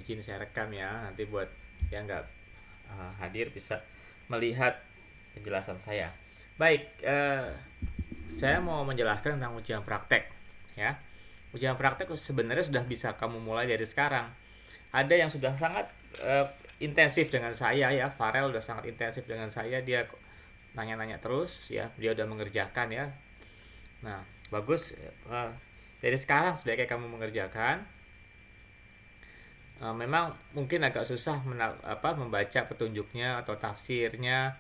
izin saya rekam ya, nanti buat yang nggak hadir bisa melihat penjelasan saya. Baik, saya mau menjelaskan tentang ujian praktek ya. Ujian praktek sebenarnya sudah bisa kamu mulai dari sekarang. Ada yang sudah sangat intensif dengan saya ya, Farel udah sangat intensif dengan saya, dia nanya-nanya terus ya, dia udah mengerjakan ya. Nah, bagus. Dari sekarang sebaiknya kamu mengerjakan. Memang mungkin agak susah membaca petunjuknya atau tafsirnya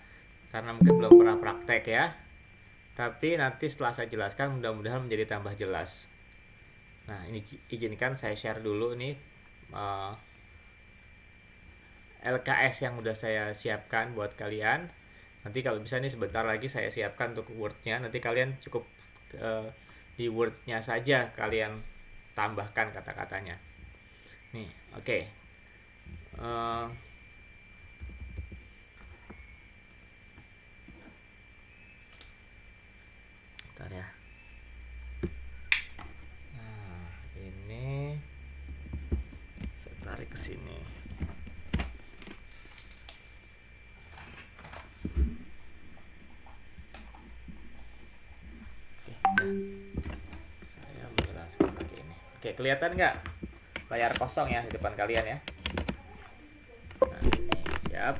karena mungkin belum pernah praktek ya. Tapi nanti setelah saya jelaskan mudah-mudahan menjadi tambah jelas. Nah, ini izinkan saya share dulu nih LKS yang udah saya siapkan buat kalian. Nanti kalau bisa nih sebentar lagi saya siapkan untuk Word-nya. Nanti kalian cukup di Word-nya saja kalian tambahkan kata-katanya. Nih, oke. Bentar ya. Nah, ini saya tarik ke sini. Saya menjelaskan pakai ini. Oke, kelihatan nggak layar kosong ya di depan kalian ya? Nah, ini siap.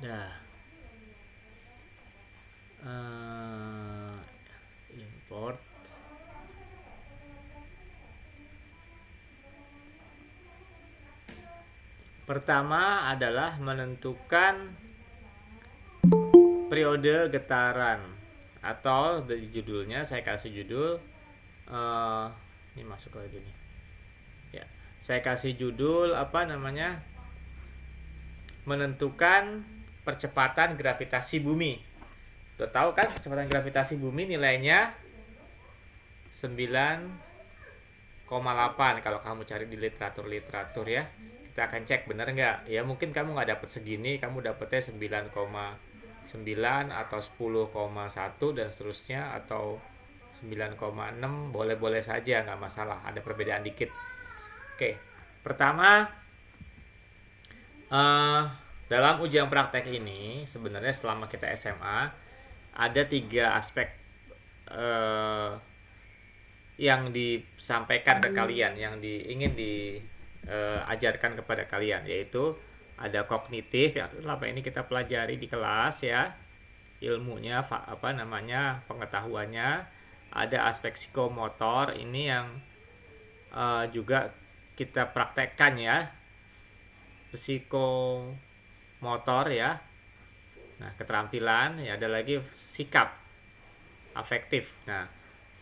Dah. Import. Pertama adalah menentukan periode getaran, atau dari judulnya saya kasih judul ini masuk lagi nih ya, saya kasih judul menentukan percepatan gravitasi bumi. Udah tahu kan percepatan gravitasi bumi nilainya 9,8 kalau kamu cari di literatur ya. Kita akan cek bener nggak ya, mungkin kamu nggak dapet segini, kamu dapetnya 9,9 atau 10,1 dan seterusnya, atau 9,6, boleh-boleh saja, nggak masalah, ada perbedaan dikit. Oke, pertama dalam ujian praktek ini sebenarnya selama kita SMA ada 3 aspek yang disampaikan ke kalian, yang ingin diajarkan kepada kalian, yaitu ada kognitif yang selama ini kita pelajari di kelas ya, ilmunya pengetahuannya. Ada aspek psikomotor, ini yang juga kita praktekkan ya, psikomotor ya. Nah, keterampilan ya, ada lagi sikap afektif. Nah,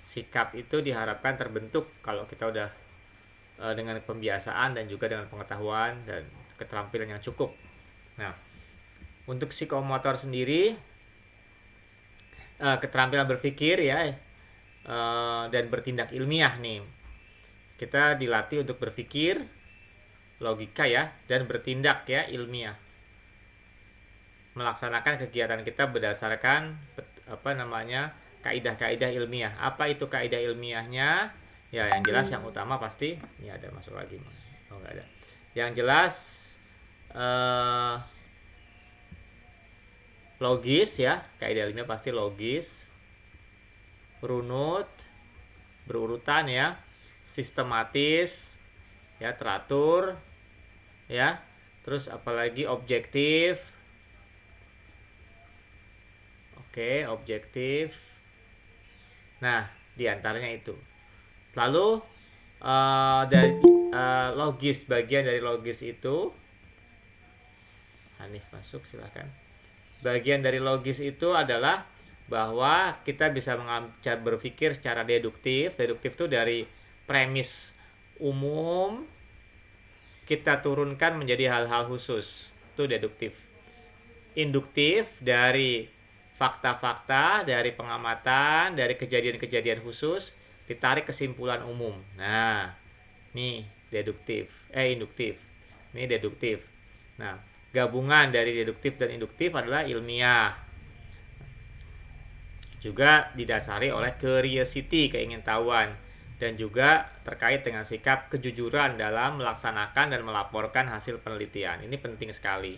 sikap itu diharapkan terbentuk kalau kita udah dengan pembiasaan dan juga dengan pengetahuan dan keterampilan yang cukup. Nah, untuk psikomotor sendiri keterampilan berpikir ya dan bertindak ilmiah nih. Kita dilatih untuk berpikir logika ya dan bertindak ya ilmiah. Melaksanakan kegiatan kita berdasarkan kaidah-kaidah ilmiah. Apa itu kaidah ilmiahnya? Ya, yang jelas yang utama pasti ini ada masuk lagi. Oh, enggak ada. Yang jelas logis ya, kaidah ilmiah pasti logis, runut, berurutan ya, sistematis ya, teratur ya, terus apalagi objektif. Oke, objektif. Nah, diantaranya itu. Lalu dari logis, bagian dari logis itu, Hanif masuk silahkan. Bagian dari logis itu adalah bahwa kita bisa berpikir secara deduktif. Deduktif itu dari premis umum kita turunkan menjadi hal-hal khusus, itu deduktif. Induktif dari fakta-fakta, dari pengamatan, dari kejadian-kejadian khusus ditarik kesimpulan umum. Nah, ini induktif. Ini deduktif. Nah, gabungan dari deduktif dan induktif adalah ilmiah. juga didasari oleh curiosity, keingintahuan, dan juga terkait dengan sikap kejujuran dalam melaksanakan dan melaporkan hasil penelitian. Ini penting sekali,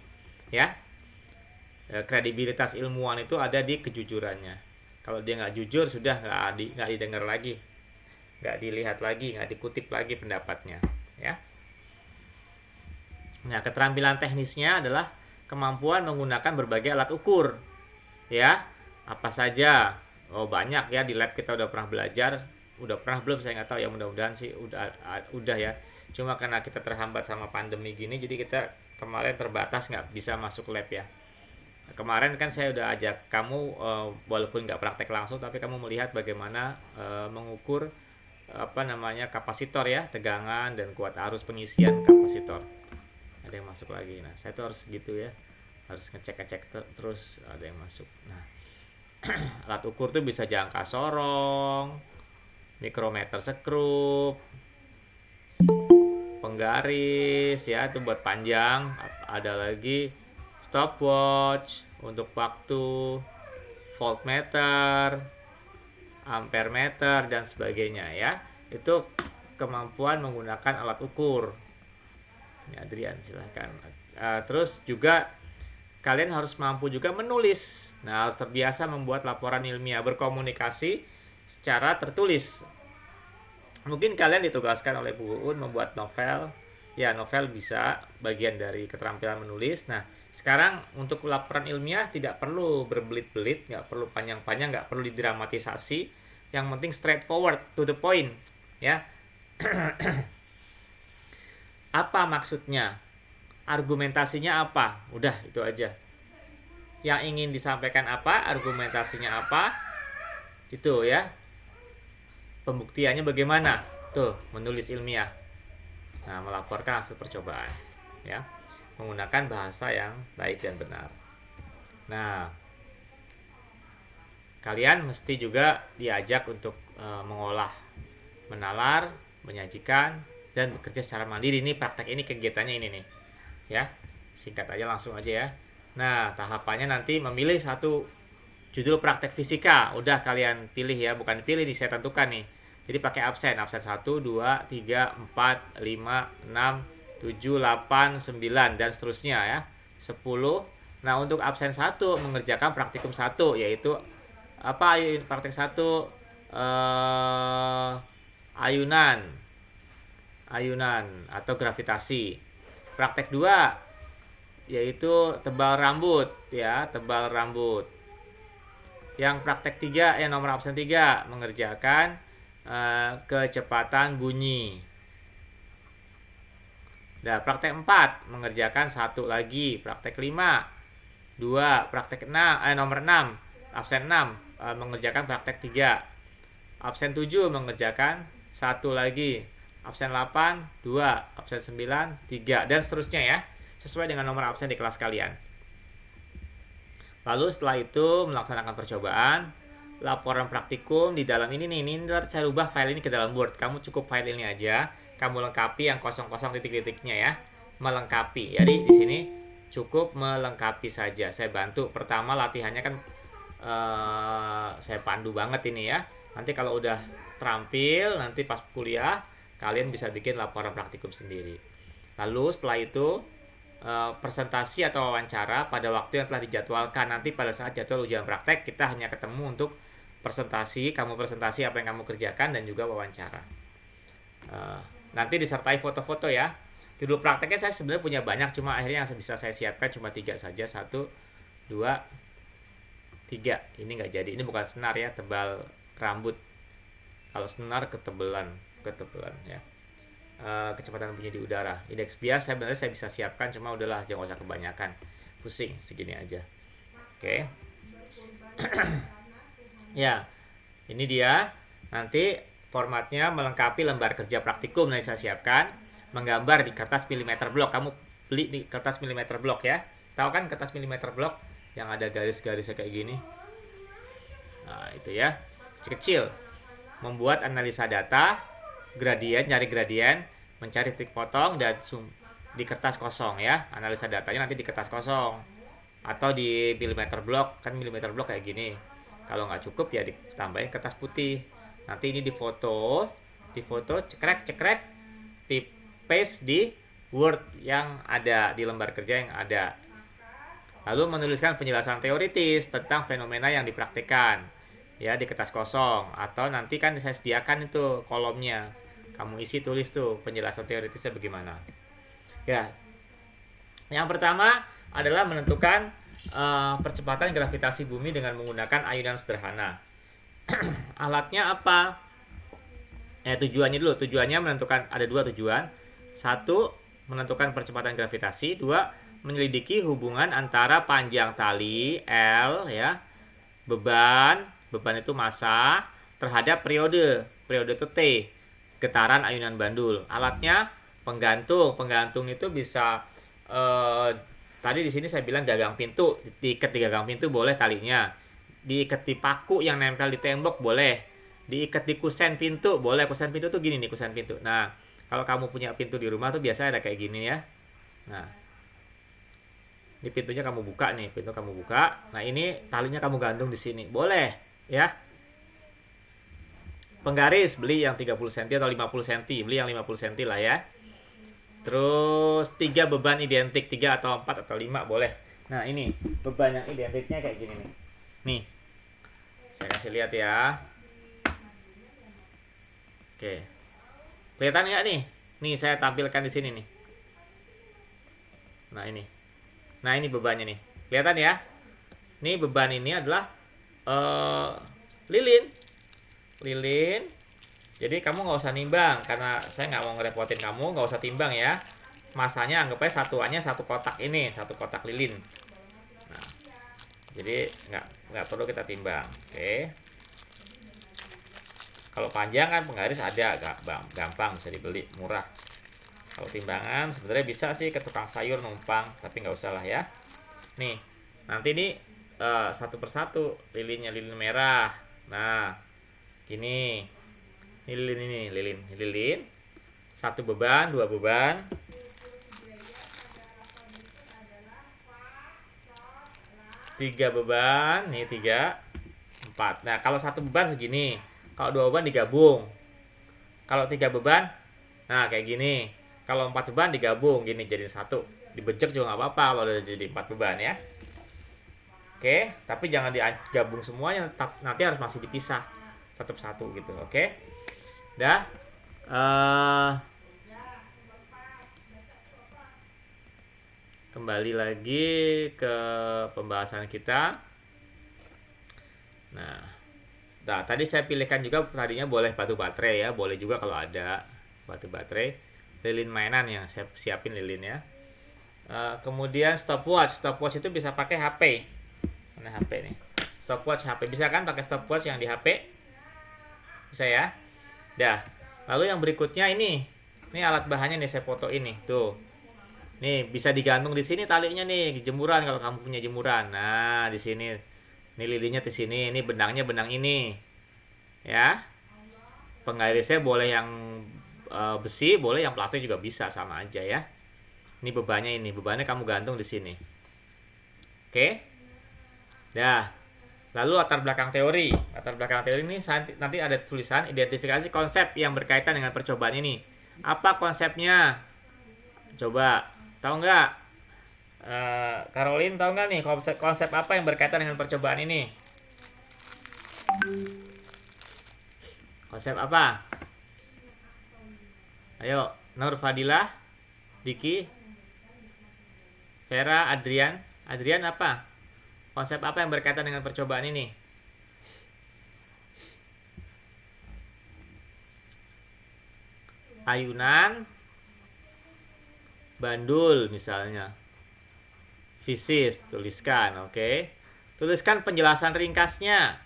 ya. Kredibilitas ilmuwan itu ada di kejujurannya. Kalau dia nggak jujur, sudah nggak didengar lagi, nggak dilihat lagi, nggak dikutip lagi pendapatnya, ya. Nah, keterampilan teknisnya adalah kemampuan menggunakan berbagai alat ukur, ya. Apa saja? Oh, banyak ya, di lab kita udah pernah belajar. Udah pernah belum, saya nggak tahu ya, mudah-mudahan sih udah ya. Cuma karena kita terhambat sama pandemi gini, jadi kita kemarin terbatas nggak bisa masuk lab ya. Kemarin kan saya udah ajak kamu, walaupun nggak praktek langsung, tapi kamu melihat bagaimana mengukur kapasitor ya, tegangan dan kuat arus pengisian kapasitor. Ada yang masuk lagi. Nah, saya tuh harus gitu ya, harus ngecek terus ada yang masuk. Nah, alat ukur tuh bisa jangka sorong, mikrometer sekrup, penggaris ya, itu buat panjang. Ada lagi stopwatch untuk waktu, voltmeter, ampermeter, dan sebagainya ya. Itu kemampuan menggunakan alat ukur. Ya, Adrian silahkan. Terus juga kalian harus mampu juga menulis. Nah, harus terbiasa membuat laporan ilmiah, berkomunikasi secara tertulis. Mungkin kalian ditugaskan oleh Bu Uun membuat novel. Ya, novel bisa bagian dari keterampilan menulis. Nah, sekarang untuk laporan ilmiah tidak perlu berbelit-belit, nggak perlu panjang-panjang, nggak perlu didramatisasi. Yang penting straightforward, to the point. Ya. Apa maksudnya? Argumentasinya apa? Udah, itu aja. Yang ingin disampaikan apa? Argumentasinya apa? Itu ya. Pembuktiannya bagaimana? Tuh, menulis ilmiah. Nah, melaporkan hasil percobaan. Ya. Menggunakan bahasa yang baik dan benar. Nah, kalian mesti juga diajak untuk mengolah, menalar, menyajikan, dan bekerja secara mandiri. Ini praktek, ini kegiatannya ini nih ya, singkat aja, langsung aja ya. Nah, tahapannya nanti memilih satu judul praktek fisika. Udah kalian pilih ya, bukan pilih nih, saya tentukan nih. Jadi pakai absen 1, 2, 3, 4, 5, 6, 7, 8, 9 dan seterusnya ya, 10. Nah, untuk absen 1 mengerjakan praktikum 1, yaitu apa praktek 1? Ayunan atau gravitasi. Praktek 2 yaitu tebal rambut ya, tebal rambut. Yang praktek 3 nomor absen 3 mengerjakan kecepatan bunyi. Nah, praktek 4 mengerjakan satu lagi, praktek 5 2, praktek 6 nomor 6 absen 6 mengerjakan praktek 3. Absen 7 mengerjakan satu lagi. Absen 8, 2, absen 9, 3, dan seterusnya ya, sesuai dengan nomor absen di kelas kalian. Lalu setelah itu melaksanakan percobaan, laporan praktikum di dalam ini nih, ini saya ubah file ini ke dalam Word. Kamu cukup file ini aja, kamu lengkapi yang kosong-kosong titik-titiknya ya, melengkapi. Jadi di sini cukup melengkapi saja. Saya bantu. Pertama latihannya kan saya pandu banget ini ya. Nanti kalau udah terampil, nanti pas kuliah kalian bisa bikin laporan praktikum sendiri. Lalu setelah itu presentasi atau wawancara pada waktu yang telah dijadwalkan. Nanti pada saat jadwal ujian praktek kita hanya ketemu untuk presentasi, kamu presentasi apa yang kamu kerjakan, dan juga wawancara. Nanti disertai foto-foto ya. Judul prakteknya saya sebenarnya punya banyak, cuma akhirnya yang bisa saya siapkan cuma 3 saja. 1, 2, 3. Ini nggak jadi, ini bukan senar ya, tebal rambut. Kalau senar ketebalan ya. Kecepatan bunyi di udara, indeks bias saya bisa siapkan, cuma udahlah, jangan usah kebanyakan, pusing, segini aja. Oke. Ya, ini dia. Nanti formatnya melengkapi lembar kerja praktikum yang saya siapkan, menggambar di kertas milimeter blok. Kamu beli di kertas milimeter blok ya, tahu kan kertas milimeter blok yang ada garis-garisnya kayak gini. Nah, itu ya, kecil-kecil. Membuat analisa data, gradien, nyari gradien, mencari titik potong, dan di kertas kosong ya. Analisa datanya nanti di kertas kosong atau di milimeter blok, kan milimeter blok kayak gini. Kalau nggak cukup ya ditambahin kertas putih. Nanti ini difoto, cekrek, di paste di Word yang ada di lembar kerja yang ada. Lalu menuliskan penjelasan teoritis tentang fenomena yang dipraktikkan ya di kertas kosong, atau nanti kan saya sediakan itu kolomnya. Kamu isi tulis tuh penjelasan teoritisnya bagaimana. Ya. Yang pertama adalah menentukan percepatan gravitasi bumi dengan menggunakan ayunan sederhana. Alatnya apa? Tujuannya dulu. Tujuannya menentukan, ada dua tujuan. Satu, menentukan percepatan gravitasi. Dua, menyelidiki hubungan antara panjang tali L ya, beban itu massa, terhadap periode itu T, getaran ayunan bandul. Alatnya penggantung itu bisa tadi di sini saya bilang gagang pintu, diikat di gagang pintu boleh talinya, diikat di paku yang nempel di tembok boleh, diikat di kusen pintu boleh. Kusen pintu tuh gini nih, kusen pintu. Nah, kalau kamu punya pintu di rumah tuh biasanya ada kayak gini ya. Nah, ini pintunya kamu buka nih, pintu kamu buka. Nah, ini talinya kamu gantung di sini. Boleh, ya. Penggaris beli yang 30 cm atau 50 cm, beli yang 50 cm lah ya. Terus 3 beban identik, 3 atau 4 atau 5 boleh. Nah, ini beban yang identiknya kayak gini nih. Nih. Saya kasih lihat ya. Oke. Kelihatan nggak nih? Nih saya tampilkan di sini nih. Nah, ini bebannya nih. Kelihatan ya? Nih beban ini adalah lilin. Jadi kamu nggak usah nimbang, karena saya nggak mau ngerepotin kamu, nggak usah timbang ya. Masanya anggap aja satuannya satu kotak ini, satu kotak lilin. Nah, jadi nggak perlu kita timbang. Oke. Kalau panjang kan penggaris ada, gampang bisa dibeli, murah. Kalau timbangan sebenarnya bisa sih ke tukang sayur numpang, tapi nggak usah lah ya. Nih, nanti ini satu persatu lilinnya, lilin merah. Nah, gini. Ini lilin. Satu beban, dua beban. Tiga beban, nih 3, 4. Nah, kalau satu beban segini. Kalau dua beban digabung. Kalau 3 beban, nah kayak gini. Kalau 4 beban digabung gini jadi satu. Dibejek juga nggak apa-apa kalau udah jadi 4 beban ya. Oke, tapi jangan digabung semuanya, nanti harus masih dipisah satu persatu gitu. Oke. Dah. Kembali lagi ke pembahasan kita. Nah, tadi saya pilihkan juga tadinya boleh batu baterai ya, boleh juga kalau ada batu baterai. Lilin mainan yang saya siapin lilin ya. Kemudian stopwatch itu bisa pakai HP. Mana HP nih? Stopwatch HP bisa kan pakai stopwatch yang di HP? Bisa ya? Dah. Lalu yang berikutnya ini alat bahannya nih, saya foto ini tuh. Nih bisa digantung di sini talinya nih, jemuran kalau kamu punya jemuran. Nah, di sini. Ini lilinnya di sini, ini benangnya benang ini. Ya. Penggarisnya boleh yang besi, boleh yang plastik juga bisa, sama aja ya. Ini bebannya kamu gantung di sini. Oke. Dah. Lalu latar belakang teori ini nanti ada tulisan identifikasi konsep yang berkaitan dengan percobaan ini. Apa konsepnya? Coba, tahu nggak? Caroline tahu nggak nih konsep apa yang berkaitan dengan percobaan ini? Konsep apa? Ayo, Nur Fadilah, Diki, Vera, Adrian apa? Konsep apa yang berkaitan dengan percobaan ini? Ayunan bandul misalnya. Fisis, tuliskan, oke. Tuliskan penjelasan ringkasnya.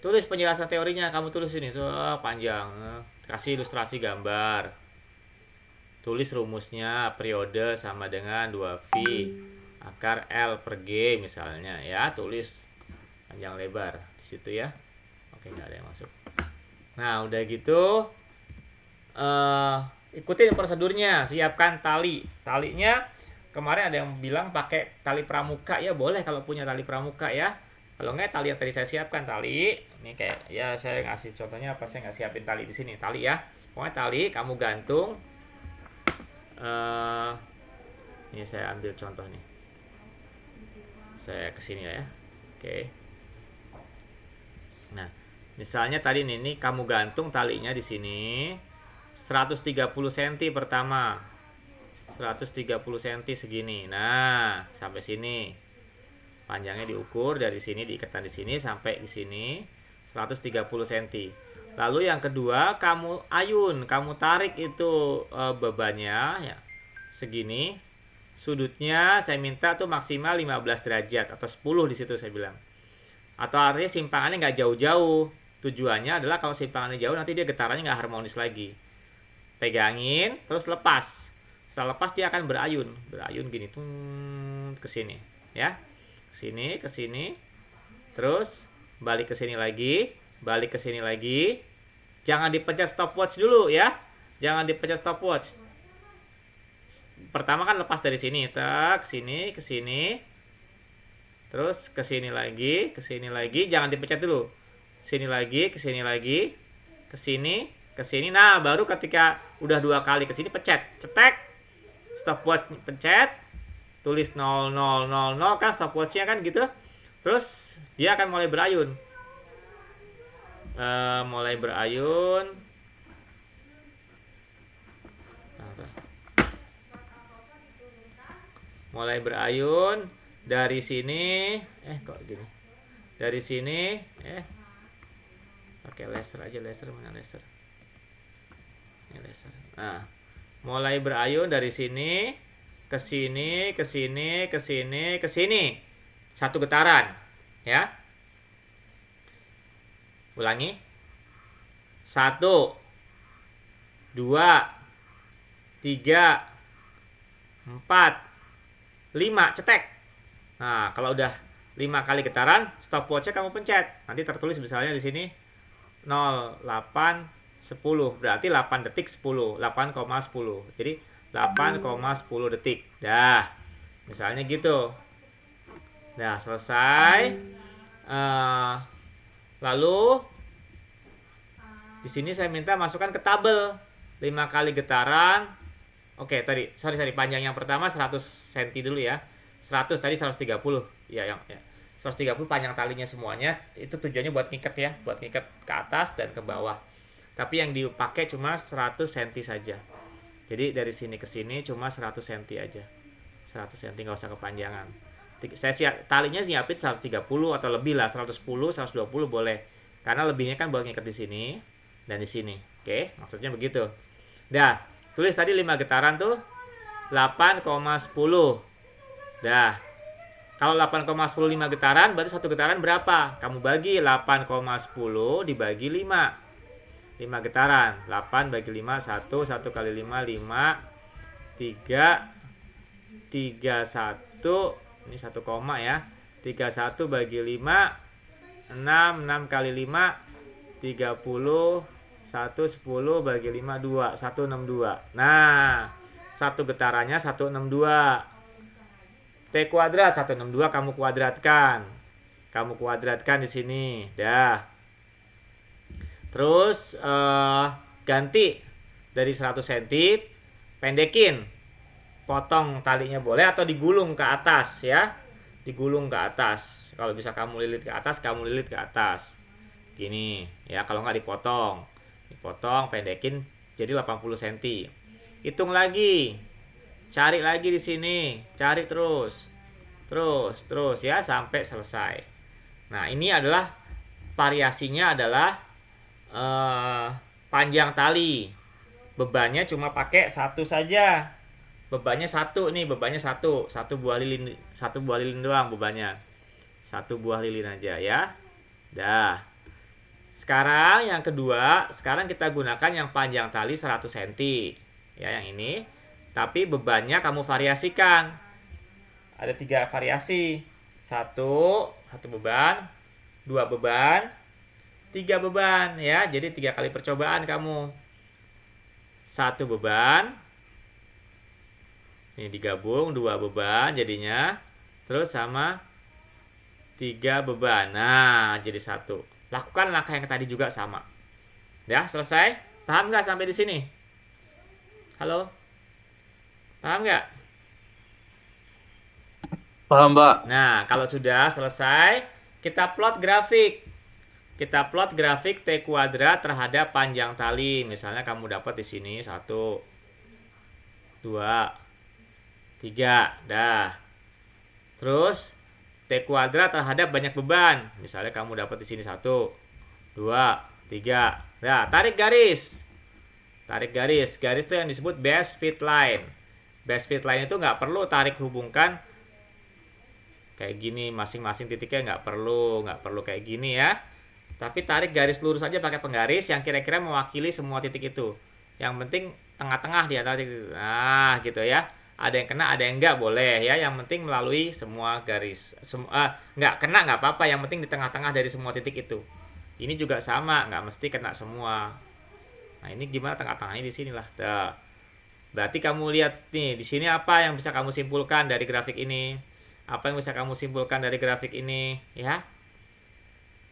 Tulis penjelasan teorinya, kamu tulis ini, panjang. Kasih ilustrasi gambar. Tulis rumusnya, periode sama dengan 2V akar L per G misalnya ya, tulis panjang lebar di situ ya. Oke, nggak ada yang masuk. Nah, udah gitu ikutin prosedurnya, siapkan talinya. Kemarin ada yang bilang pakai tali pramuka ya, boleh kalau punya tali pramuka ya. Kalau enggak tali yang tadi saya siapkan, tali ini kayak ya saya ngasih contohnya apa, saya nggak siapin tali di sini, tali ya, pokoknya tali kamu gantung. Ini saya ambil contoh nih, saya kesini ya. Oke. Nah, misalnya tadi ini kamu gantung talinya di sini 130 cm pertama. 130 cm segini. Nah, sampai sini. Panjangnya diukur dari sini, diikatan di sini sampai di sini 130 cm. Lalu yang kedua, kamu ayun, kamu tarik itu bebannya ya. Segini. Sudutnya saya minta tuh maksimal 15 derajat atau 10 di situ saya bilang. Atau artinya simpangannya nggak jauh-jauh. Tujuannya adalah kalau simpangannya jauh nanti dia getarannya nggak harmonis lagi. Pegangin, terus lepas. Setelah lepas dia akan berayun gini tuh ke sini, ya. Ke sini. Terus balik ke sini lagi, balik ke sini lagi. Jangan dipencet stopwatch dulu ya. Jangan dipencet stopwatch. Pertama kan lepas dari sini, tak sini, ke sini. Terus ke sini lagi, jangan dipencet dulu. Sini lagi, ke sini lagi, ke sini. Nah, baru ketika udah 2 kali ke sini pencet, cetek. Stopwatch pencet, tulis 0000 kan stopwatchnya kan gitu. Terus dia akan mulai berayun. Mulai berayun dari sini. Kok gini? Dari sini, pakai laser aja, mana laser? Ini laser. Nah, mulai berayun dari sini ke sini, ke sini, ke sini, ke sini. 1 getaran, ya. Ulangi. 1 2 3 4 5, cetek. Nah, kalau udah 5 kali getaran, stopwatch-nya kamu pencet. Nanti tertulis misalnya di sini 08 10, berarti 8 detik 10, 8,10. Jadi 8,10 detik. Dah. Misalnya gitu. Dah, selesai. Lalu di sini saya minta masukkan ke tabel 5 kali getaran. Oke, tadi sorry panjang yang pertama 100 cm dulu ya. 100 tadi 130. Ya, 130 panjang talinya semuanya. Itu tujuannya buat ngikat ya, buat ngikat ke atas dan ke bawah. Tapi yang dipakai cuma 100 cm saja. Jadi dari sini ke sini cuma 100 cm aja. 100 cm, nggak usah kepanjangan. Saya talinya siapin 130 atau lebih lah, 110, 120 boleh. Karena lebihnya kan buat ngikat di sini dan di sini. Oke, maksudnya begitu. Dah. Tulis tadi 5 getaran tuh 8,10. Dah. Kalau 8,10 5 getaran berarti 1 getaran berapa? Kamu bagi 8,10 dibagi 5. 5 getaran. 8 bagi 5 1, 1 kali 5 5, 3 1. Ini 1 koma ya. 31 bagi 5 6, 6 kali 5 30. 10 bagi 5 2, 162. Nah, 1 getarannya 162. T kuadrat 162 kamu kuadratkan. Di sini. Dah. Terus ganti dari 100 cm, pendekin. Potong talinya boleh atau digulung ke atas ya. Digulung ke atas. Kalau bisa kamu lilit ke atas, kamu lilit ke atas. Gini, ya kalau nggak dipotong. Dipotong, pendekin jadi 80 cm. Hitung lagi. Cari lagi di sini, cari terus ya sampai selesai. Nah, ini adalah variasinya adalah panjang tali. Bebannya cuma pakai 1 saja. Bebannya 1 nih, satu buah lilin doang bebannya. 1 buah lilin aja ya. Dah. Sekarang yang kedua, sekarang kita gunakan yang panjang tali 100 cm. Ya, yang ini. Tapi bebannya kamu variasikan. Ada 3 variasi. 1 beban, 2 beban, 3 beban ya. Jadi 3 kali percobaan kamu. 1 beban. Ini digabung 2 beban jadinya. Terus sama 3 beban. Nah, jadi 1. Lakukan langkah yang tadi juga sama. Ya, selesai? Paham nggak sampai di sini? Halo? Paham nggak? Paham, Pak. Nah, kalau sudah selesai, kita plot grafik. Kita plot grafik T kuadrat terhadap panjang tali. Misalnya kamu dapat di sini 1, 2, 3. Dah. Terus T kuadrat terhadap banyak beban. Misalnya kamu dapat di sini 1, 2, 3. Nah, tarik garis. Tarik garis. Garis itu yang disebut base fit line. Base fit line itu nggak perlu tarik hubungkan kayak gini, masing-masing titiknya nggak perlu kayak gini ya. Tapi tarik garis lurus aja pakai penggaris yang kira-kira mewakili semua titik itu. Yang penting tengah-tengah di antara titik. Nah, gitu ya. Ada yang kena, ada yang enggak boleh ya. Yang penting melalui semua garis. Nggak kena nggak apa-apa. Yang penting di tengah-tengah dari semua titik itu. Ini juga sama, nggak mesti kena semua. Nah, ini gimana tengah-tengahnya di sinilah. Berarti kamu lihat nih, di sini apa yang bisa kamu simpulkan dari grafik ini? Apa yang bisa kamu simpulkan dari grafik ini, ya?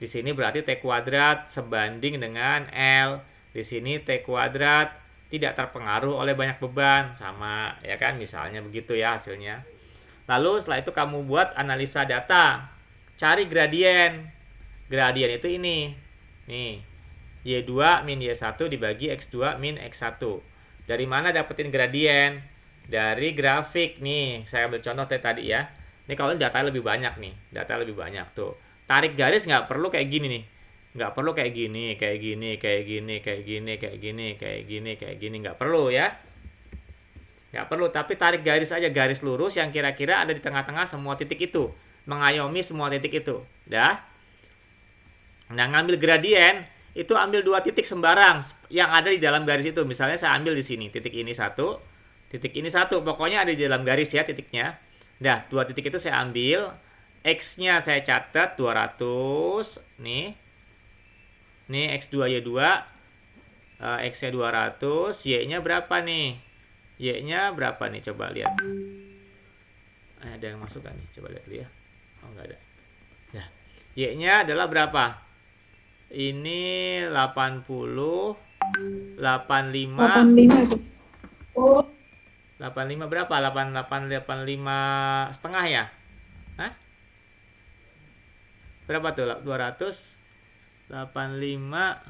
Di sini berarti T kuadrat sebanding dengan L. Di sini T kuadrat tidak terpengaruh oleh banyak beban, sama ya kan, misalnya begitu ya hasilnya. Lalu setelah itu kamu buat analisa data. Cari gradien. Gradien itu ini. Nih. Y2 min Y1 dibagi X2 min X1. Dari mana dapetin gradien? Dari grafik nih. Saya ambil contoh tadi ya. Ini kalau data lebih banyak nih. Data lebih banyak tuh. Tarik garis nggak perlu kayak gini nih. Nggak perlu kayak gini, kayak gini, kayak gini, kayak gini, kayak gini, kayak gini, kayak gini. Nggak perlu ya. Nggak perlu, tapi tarik garis aja, garis lurus yang kira-kira ada di tengah-tengah semua titik itu. Mengayomi semua titik itu. Dah. Nah, ngambil gradien, itu ambil 2 titik sembarang yang ada di dalam garis itu. Misalnya saya ambil di sini, titik ini 1, titik ini 1. Pokoknya ada di dalam garis ya titiknya. Dah, 2 titik itu saya ambil. X-nya saya catat 200. Nih. Nih X2Y2. X-nya 200. Y-nya berapa nih? Y-nya berapa nih? Coba lihat. Ada yang masuk kan nih? Coba lihat dulu ya. Oh, nggak ada. Nah, Y-nya adalah berapa? Ini 80, 85. 85 itu. Oh, 85 berapa? 88, 85 setengah ya? Hah? Berapa tuh? 200, 85.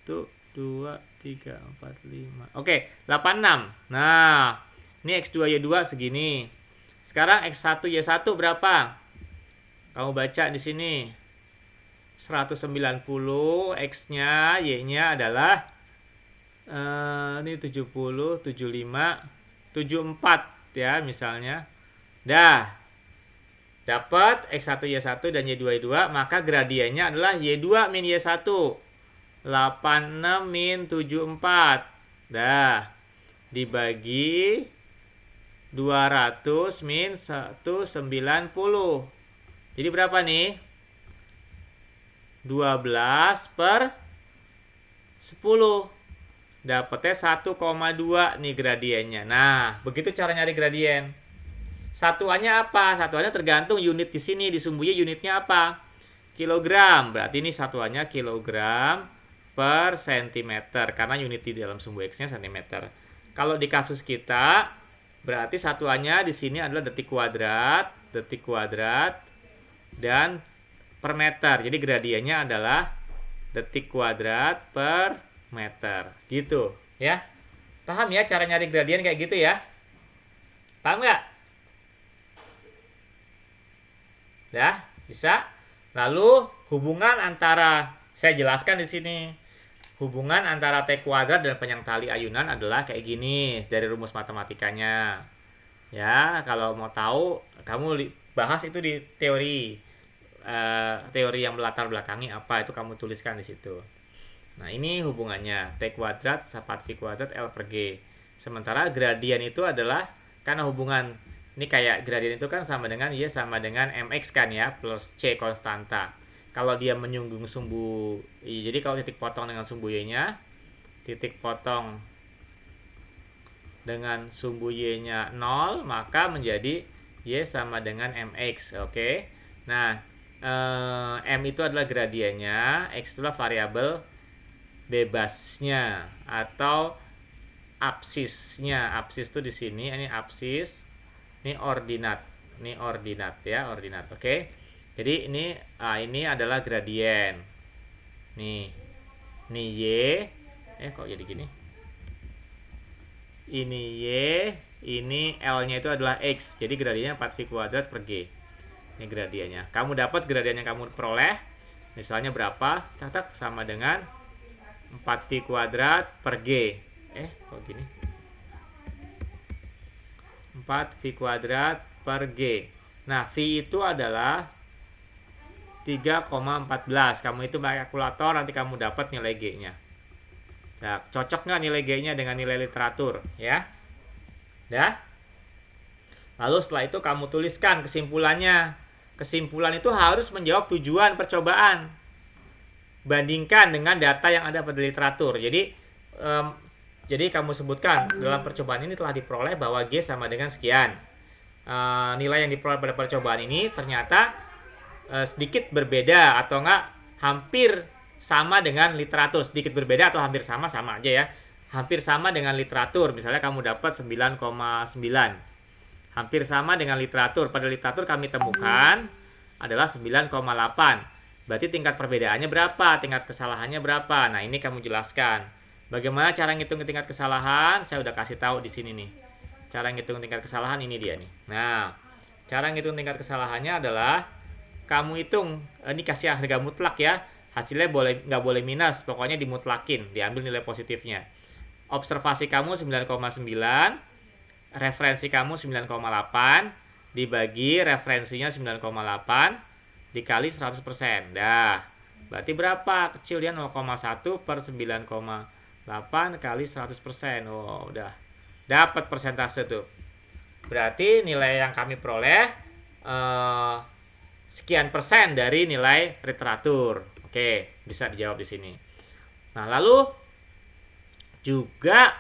Tuh, 2, 3, 4, 5. Oke, 86. Nah, ini X2Y2 segini. Sekarang X1Y1 berapa? Kamu baca di sini. 190, X-nya, Y-nya adalah ini 70, 75, 74 ya misalnya. Dah. Dapat X1Y1 dan Y2Y2, maka gradiennya adalah Y2 min Y1. 86 min 74. Dah. Dibagi 200 min 190. Jadi berapa nih? 12 per 10. Dapatnya 1,2 nih gradiennya. Nah, begitu cara nyari gradien. Satuannya apa? Satuannya tergantung unit di sini. Di sumbunya unitnya apa? Kilogram. Berarti ini satuannya kilogram per sentimeter. Karena unit di dalam sumbu X-nya sentimeter. Kalau di kasus kita, berarti satuannya di sini adalah detik kuadrat, dan per meter. Jadi gradiennya adalah detik kuadrat per meter. Gitu, ya. Paham ya cara nyari gradien kayak gitu ya? Paham nggak? Dah, bisa. Lalu hubungan antara, saya jelaskan di sini. Hubungan antara T kuadrat dan panjang tali ayunan adalah kayak gini dari rumus matematikanya. Ya, kalau mau tahu, kamu bahas itu di teori yang melatar belakangi apa itu kamu tuliskan di situ. Nah, ini hubungannya T kuadrat sapat V kuadrat L per G. Sementara gradien itu adalah karena hubungan ini kayak gradien itu kan sama dengan Y sama dengan MX kan ya, plus C konstanta. Kalau dia menyinggung sumbu Y, jadi kalau titik potong dengan sumbu Y-nya, titik potong dengan sumbu Y-nya 0, maka menjadi Y sama dengan MX. Oke. Nah, M itu adalah gradiennya, X itulah variabel bebasnya atau absisnya. Absis itu di sini, ini absis, ini ordinat. Ini ordinat ya, ordinat. Oke. Jadi ini adalah gradien. Nih. Ini Y. Kok jadi gini? Ini Y, ini L-nya itu adalah X. Jadi gradiennya 4V kuadrat per G. Ini gradiennya. Kamu dapat gradien yang kamu peroleh. Misalnya berapa? Catat sama dengan 4V kuadrat per G. Kok gini? 4V kuadrat per G. Nah, V itu adalah 3,14. Kamu itu pakai kalkulator, nanti kamu dapat nilai G-nya. Nah, cocok nggak nilai G-nya dengan nilai literatur? Ya. Dah. Lalu setelah itu kamu tuliskan kesimpulannya. Kesimpulan itu harus menjawab tujuan percobaan. Bandingkan dengan data yang ada pada literatur. Jadi kamu sebutkan dalam percobaan ini telah diperoleh bahwa G sama dengan sekian. Nilai yang diperoleh pada percobaan ini ternyata sedikit berbeda atau enggak hampir sama dengan literatur. Sedikit berbeda atau hampir sama aja ya. Hampir sama dengan literatur. Misalnya kamu dapat 9,9. Hampir sama dengan literatur. Pada literatur kami temukan adalah 9,8. Berarti tingkat perbedaannya berapa? Tingkat kesalahannya berapa? Nah, ini kamu jelaskan. Bagaimana cara ngitung tingkat kesalahan? Saya udah kasih tahu di sini nih. Cara ngitung tingkat kesalahan ini dia nih. Nah, cara ngitung tingkat kesalahannya adalah kamu hitung, ini kasih harga mutlak ya. Hasilnya nggak boleh minus, pokoknya dimutlakin, diambil nilai positifnya. Observasi kamu 9,9, referensi kamu 9,8, dibagi referensinya 9,8, dikali 100%. Dah, berarti berapa? Kecil dia 0,1 per 9,8 kali 100%. Oh, udah dapat persentase tuh. Berarti nilai yang kami peroleh sekian persen dari nilai literatur. Oke, bisa dijawab di sini. Nah, lalu juga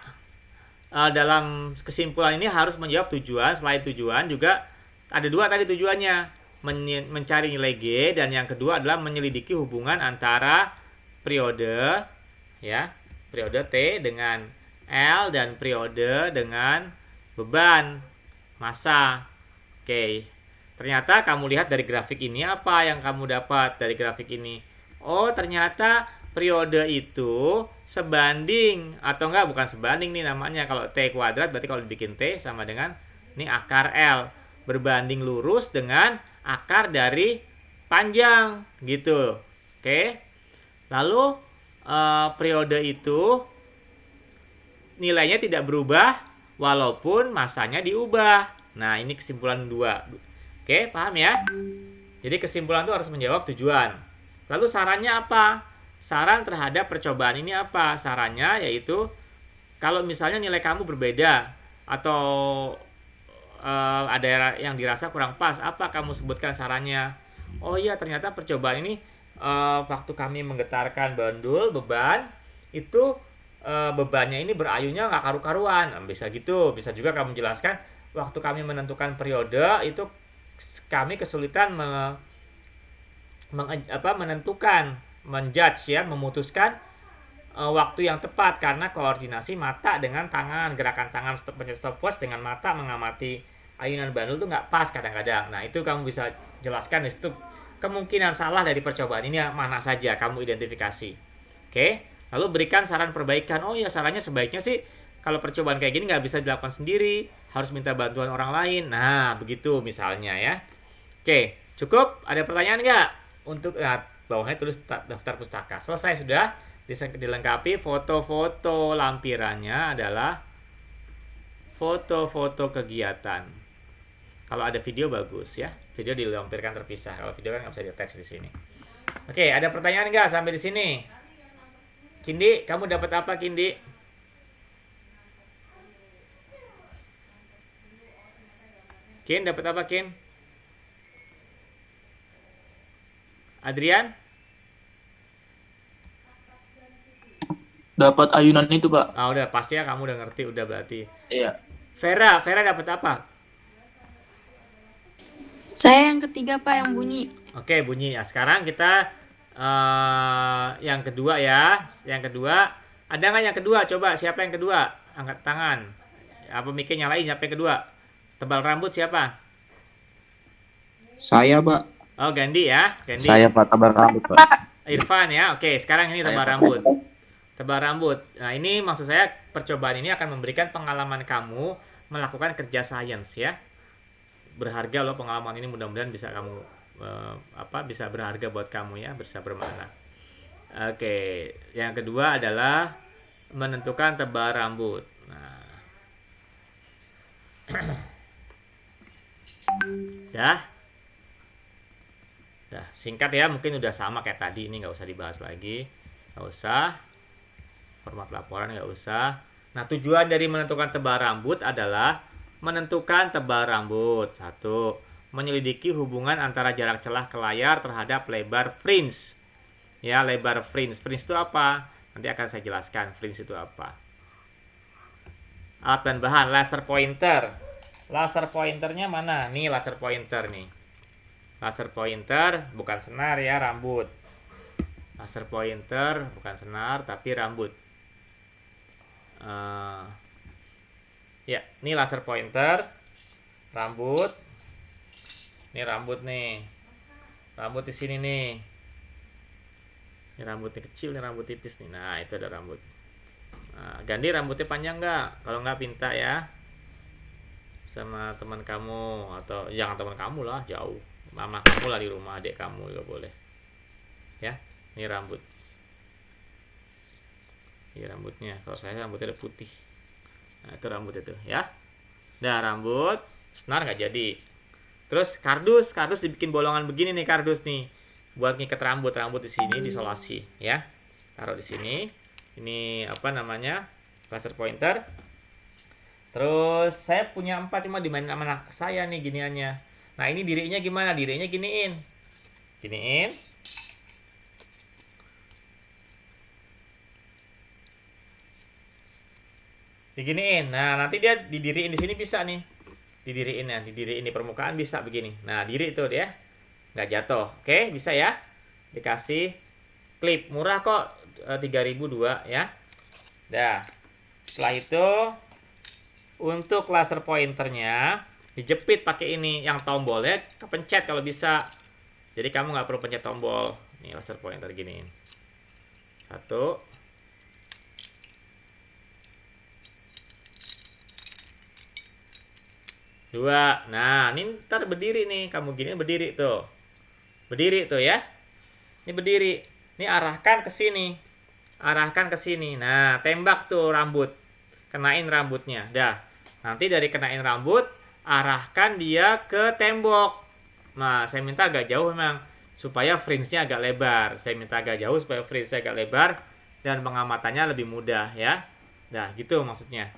dalam kesimpulan ini harus menjawab tujuan. Selain tujuan juga ada dua tadi tujuannya, mencari nilai G, dan yang kedua adalah menyelidiki hubungan antara periode ya, periode T dengan L dan periode dengan beban massa. Oke. Ternyata kamu lihat dari grafik ini, apa yang kamu dapat dari grafik ini? Oh, ternyata periode itu sebanding, atau enggak, bukan sebanding nih namanya. Kalau T kuadrat berarti kalau dibikin T sama dengan ini akar L, berbanding lurus dengan akar dari panjang gitu. Oke. Lalu periode itu nilainya tidak berubah walaupun masanya diubah. Nah, ini kesimpulan 2. Oke, paham ya? Jadi kesimpulan itu harus menjawab tujuan. Lalu sarannya apa? Saran terhadap percobaan ini apa? Sarannya yaitu kalau misalnya nilai kamu berbeda atau ada yang dirasa kurang pas, apa kamu sebutkan sarannya? Oh iya, ternyata percobaan ini waktu kami menggetarkan bandul beban itu bebannya ini berayunya nggak karu-karuan. Bisa gitu. Bisa juga kamu jelaskan waktu kami menentukan periode itu kami kesulitan menentukan, menjudge ya, memutuskan waktu yang tepat karena koordinasi mata dengan tangan, gerakan tangan stopwatch dengan mata mengamati ayunan bandul itu nggak pas kadang-kadang. Nah, itu kamu bisa jelaskan di situ kemungkinan salah dari percobaan ini mana saja kamu identifikasi. Oke, lalu berikan saran perbaikan. Oh ya, sarannya sebaiknya sih kalau percobaan kayak gini nggak bisa dilakukan sendiri, harus minta bantuan orang lain. Nah, begitu misalnya ya. Oke, cukup? Ada pertanyaan nggak? Untuk bawahnya tulis daftar pustaka. Selesai sudah, dilengkapi foto-foto lampirannya adalah foto-foto kegiatan. Kalau ada video bagus ya, video dilampirkan terpisah. Kalau video kan nggak bisa di-attach di sini. Oke, ada pertanyaan nggak sampai di sini? Kindi, kamu dapat apa, Kindi? Kin, dapat apa, Kin? Adrian? dapat ayunan itu, Pak. Ah, udah pasti ya, kamu udah ngerti udah berarti. Iya. Vera dapat apa? Saya yang ketiga Pak yang bunyi. Oke, bunyi ya. Sekarang kita yang kedua ya. Yang kedua, ada nggak yang kedua? Coba siapa yang kedua? Angkat tangan. Apa mic-nya nyalain? Siapa yang kedua? Tebal rambut siapa? Saya, Pak. Oh, Gandhi ya. Gandhi. Saya, Pak, tebal rambut, Pak. Irfan ya. Oke, sekarang ini tebal rambut. Tebal rambut. Nah, ini maksud saya percobaan ini akan memberikan pengalaman kamu melakukan kerja sains ya. Berharga loh pengalaman ini, mudah-mudahan bisa kamu bisa berharga buat kamu ya, bisa bermakna. Oke, yang kedua adalah menentukan tebal rambut. Nah, dah singkat ya, mungkin udah sama kayak tadi, ini nggak usah dibahas lagi, nggak usah. Format laporan nggak usah. Nah, tujuan dari menentukan tebal rambut adalah menentukan tebal rambut. Satu, menyelidiki hubungan antara jarak celah ke layar terhadap lebar fringe. Ya, lebar fringe. Fringe itu apa? Nanti akan saya jelaskan fringe itu apa. Alat dan bahan, laser pointer. Laser pointernya mana? Nih laser pointer nih. Laser pointer bukan senar ya, rambut. Laser pointer bukan senar tapi rambut. Ya, ini laser pointer, rambut. Ini rambut nih. Rambut di sini nih. Ini rambutnya kecil, ini rambut tipis nih. Nah, itu ada rambut. Nah, Gandhi rambutnya panjang nggak? Kalau nggak pinta ya sama teman kamu, atau jangan teman kamu lah, jauh. Mama kamu lah di rumah, adik kamu juga boleh. Ya, ini rambut. Ini rambutnya. Kalau saya rambutnya ada putih. Nah, itu rambut itu ya. Nah, rambut senar nggak jadi. Terus kardus dibikin bolongan begini nih, kardus nih. Buat ngikat rambut di sini disolasi ya. Taruh di sini. Ini apa namanya? Laser pointer. Terus saya punya 4 cuma dimainin sama anak saya nih giniannya. Nah, ini dirinya gimana? Dirinya giniin. Giniin. Diginiin. Nah, nanti dia didiriin di sini bisa nih. Didiriin ya, didiriin di permukaan bisa begini. Nah, diri tuh dia. Nggak jatuh. Oke, bisa ya. Dikasih klip murah kok, 3.002 ya. Dah. Setelah itu untuk laser pointernya dijepit pakai ini, yang tombolnya kepencet kalau bisa. Jadi kamu nggak perlu pencet tombol. Nih laser pointer giniin. 1. Dua. Nah, ini ntar berdiri nih. Kamu gini berdiri tuh. Berdiri tuh ya. Ini berdiri. Ini arahkan ke sini. Arahkan ke sini. Nah, tembak tuh rambut. Kenain rambutnya. Dah. Nanti dari kenain rambut, arahkan dia ke tembok. Nah, saya minta agak jauh memang. Supaya fringe-nya agak lebar. Saya minta agak jauh supaya fringe-nya agak lebar. Dan pengamatannya lebih mudah ya. Nah, gitu maksudnya.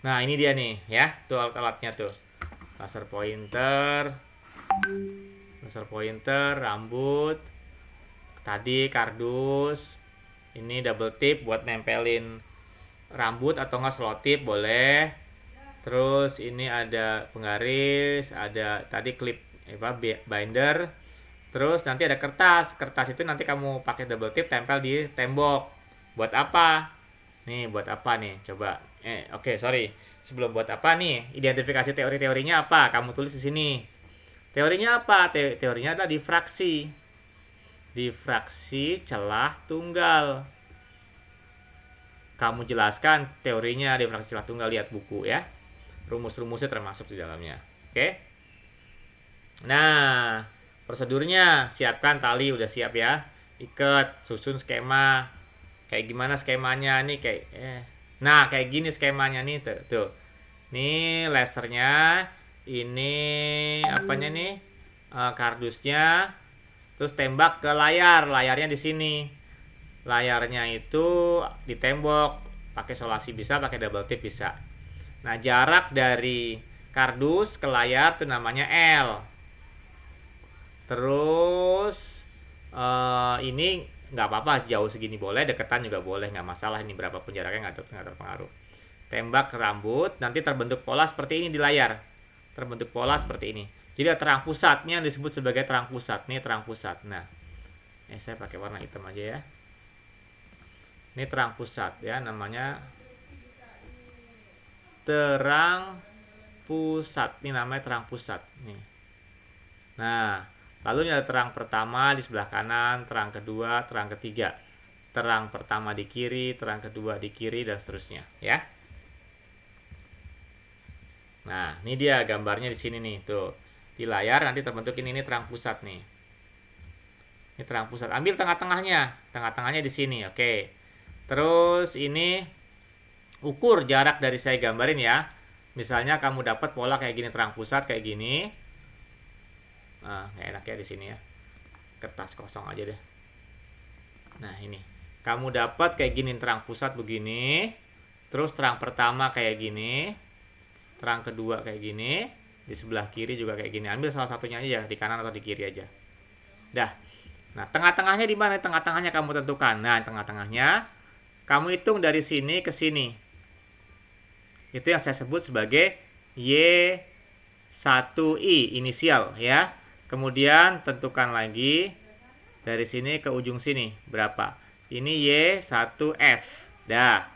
Nah, ini dia nih ya, tuh alat-alatnya tuh. Laser pointer, rambut. Tadi kardus. Ini double tip buat nempelin rambut atau enggak selotip boleh. Terus ini ada penggaris, ada tadi klip binder. Terus nanti ada kertas. Kertas itu nanti kamu pakai double tip tempel di tembok. Buat apa? Nih, buat apa nih? Coba. Oke, sorry. Sebelum buat apa nih? Identifikasi teori-teorinya apa? Kamu tulis di sini. Teorinya apa? Teorinya adalah difraksi. Difraksi celah tunggal. Kamu jelaskan teorinya difraksi celah tunggal, lihat buku ya. Rumus-rumusnya termasuk di dalamnya. Oke? Nah, prosedurnya siapkan tali udah siap ya. Ikat, susun skema. Kayak gimana skemanya nih kayak Nah, kayak gini skemanya nih tuh. Nih lasernya, ini apanya nih? Kardusnya. Terus tembak ke layar, layarnya di sini. Layarnya itu ditembok, pakai solasi bisa, pakai double tip bisa. Nah, jarak dari kardus ke layar tuh namanya L. Terus ini nggak apa-apa, jauh segini boleh, deketan juga boleh, nggak masalah, ini berapapun jaraknya nggak terpengaruh. Tembak ke rambut, nanti terbentuk pola seperti ini di layar, terbentuk pola seperti ini. Jadi terang pusatnya disebut sebagai terang pusat. Ini terang pusat. Nah, saya pakai warna hitam aja ya. Ini terang pusat ya, namanya terang pusat. Ini namanya terang pusat nih. Nah, lalu ini ada terang pertama di sebelah kanan, terang kedua, terang ketiga. Terang pertama di kiri, terang kedua di kiri, dan seterusnya ya. Nah, ini dia gambarnya di sini nih, tuh. Di layar nanti terbentuk ini terang pusat nih. Ini terang pusat. Ambil tengah-tengahnya. Tengah-tengahnya di sini, oke. Terus ini ukur jarak dari saya gambarin ya. Misalnya kamu dapat pola kayak gini, terang pusat kayak gini. Nah, nggak enak ya di sini ya. Kertas kosong aja deh. Nah, ini. Kamu dapat kayak gini terang pusat begini. Terus terang pertama kayak gini. Terang kedua kayak gini. Di sebelah kiri juga kayak gini. Ambil salah satunya aja, di kanan atau di kiri aja. Dah. Nah, tengah-tengahnya di mana? Tengah-tengahnya kamu tentukan. Nah, tengah-tengahnya kamu hitung dari sini ke sini. Itu yang saya sebut sebagai Y1I inisial ya. Kemudian tentukan lagi dari sini ke ujung sini berapa. Ini Y1F. Dah.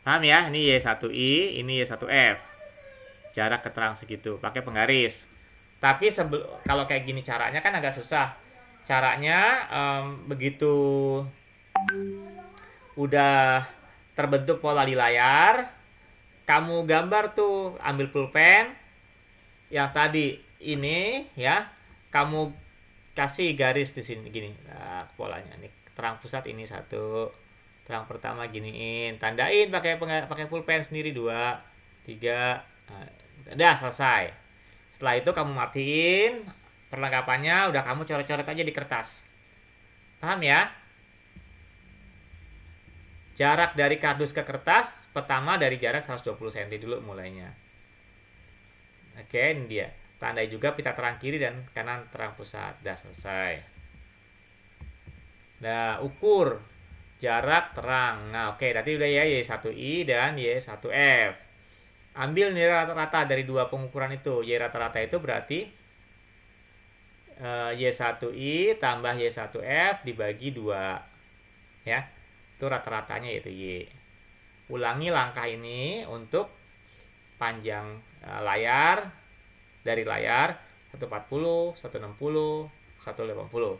Paham ya? Ini Y1I, ini Y1F. Jarak keterang segitu. Pakai penggaris. Tapi kalau kayak gini caranya kan agak susah. Caranya begitu udah terbentuk pola di layar, kamu gambar tuh, ambil pulpen yang tadi ini ya. Kamu kasih garis di sini gini. Nah, polanya nih terang pusat ini satu, terang pertama giniin, tandain pakai pulpen sendiri 2, 3. Nah, udah selesai. Setelah itu kamu matiin perlengkapannya, udah kamu coret-coret aja di kertas. Paham ya? Jarak dari kardus ke kertas pertama dari jarak 120 cm dulu mulainya. Oke, ini dia. Tandai juga pita terang kiri dan kanan terang pusat. Udah selesai. Nah, ukur jarak terang. Nah, oke, tadi udah ya Y1I dan Y1F. Ambil nih rata-rata dari dua pengukuran itu. Y rata-rata itu berarti Y1I tambah Y1F dibagi 2. Ya. Itu rata-ratanya yaitu Y. Ulangi langkah ini untuk panjang layar. Dari layar 140, 160, 180.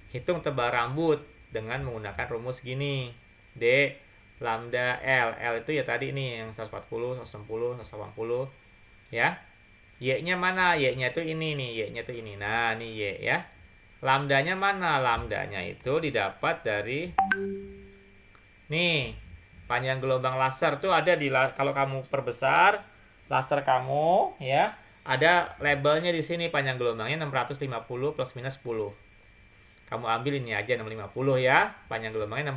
Hitung tebal rambut dengan menggunakan rumus gini. D lambda L. L itu ya tadi nih yang 140, 160, 180 ya. Y-nya mana? Y-nya itu ini nih, Y-nya itu ini. Nah, ini Y ya. Lambdanya mana? Lambdanya itu didapat dari nih, panjang gelombang laser tuh ada di kalau kamu perbesar laser kamu ya. Ada labelnya di sini, panjang gelombangnya 650 plus minus 10. Kamu ambil ini aja 650 ya. Panjang gelombangnya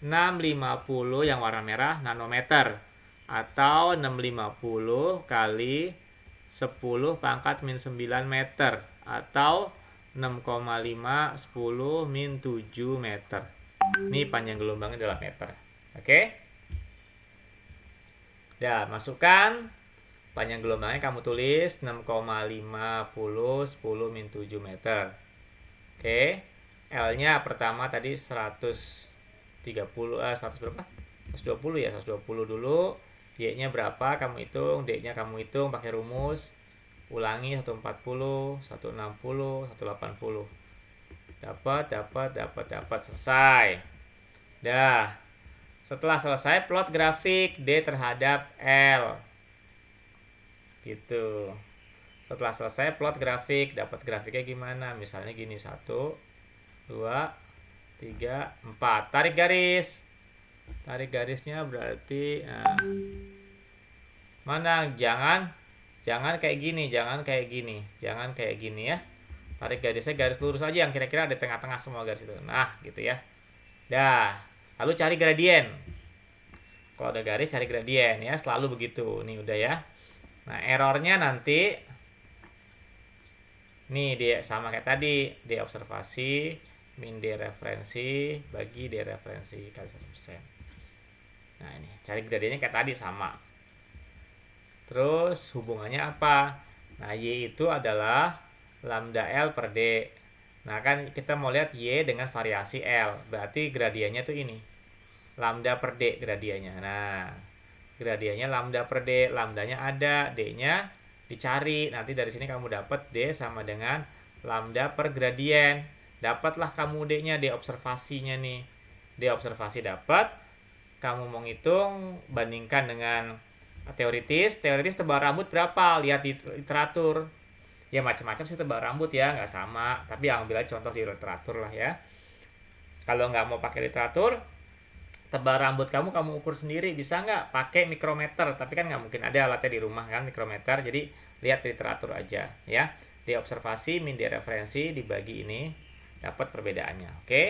650 yang warna merah nanometer. Atau 650 kali 10 pangkat min 9 meter. Atau 6,5 10 min 7 meter. Ini panjang gelombangnya dalam meter. Oke? Dah, masukkan panjang gelombangnya, kamu tulis 6,50 10 min 7 meter. Oke. L-nya pertama tadi 130 100 berapa? 120 ya, 120 dulu. Y-nya berapa? Kamu hitung, D-nya kamu hitung pakai rumus. Ulangi 140, 160, 180. Dapat selesai. Dah. Setelah selesai plot grafik D terhadap L. Gitu. Setelah selesai plot grafik, dapat grafiknya gimana? Misalnya gini, 1 2 3 4. Tarik garis. Tarik garisnya berarti mana? Jangan kayak gini, jangan kayak gini ya. Tarik garisnya garis lurus aja yang kira-kira ada tengah-tengah semua garis itu. Nah, gitu ya. Dah. Lalu cari gradien. Kalau ada garis cari gradien ya, selalu begitu. Nih udah ya. Nah, errornya nanti nih dia sama kayak tadi, D observasi, min D referensi bagi D referensi kali 100%. Nah ini, cari gradiennya kayak tadi sama. Terus hubungannya apa? Nah Y itu adalah lambda L per D. Nah kan kita mau lihat Y dengan variasi L. Berarti gradiennya tuh ini. Lambda per D gradiennya. Nah gradiennya lambda per D. Lambdanya ada, D-nya dicari. Nanti dari sini kamu dapat D sama dengan lambda per gradien. Dapatlah kamu D-nya, D observasinya nih. D observasi dapat. Kamu mau ngitung, bandingkan dengan teoritis tebal rambut berapa? Lihat di literatur. Ya macam-macam sih tebal rambut ya, nggak sama. Tapi ambil aja contoh di literatur lah ya. Kalau nggak mau pakai literatur, tebal rambut kamu ukur sendiri, bisa nggak? Pakai mikrometer, tapi kan nggak mungkin ada alatnya di rumah kan mikrometer. Jadi lihat literatur aja ya. D observasi min D referensi dibagi ini dapat perbedaannya. Oke.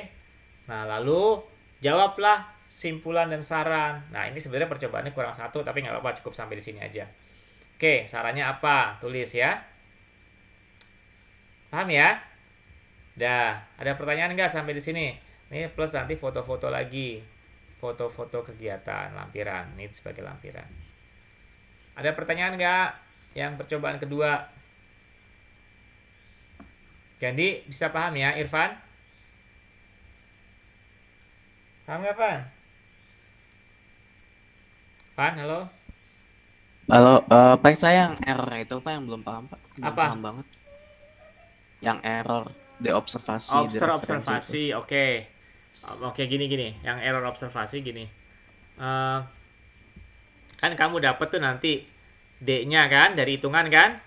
Nah lalu jawablah simpulan dan saran. Nah ini sebenarnya percobaannya kurang satu, tapi nggak apa-apa, cukup sampai di sini aja. Oke, sarannya apa? Tulis ya. Paham ya? Dah, ada pertanyaan nggak sampai di sini? Ini plus nanti foto-foto lagi, foto-foto kegiatan lampiran. Ini sebagai lampiran. Ada pertanyaan nggak? Yang percobaan kedua. Jadi bisa paham ya, Irfan? Paham nggak, Pan? Pan, halo? Halo, Pak, saya yang error itu Pak yang belum paham Pak. Belum Apa? paham banget. Yang error di observasi, di referensi Observasi, itu. oke. Oke, gini. Yang error observasi gini. Kan kamu dapat tuh nanti D-nya kan dari hitungan kan?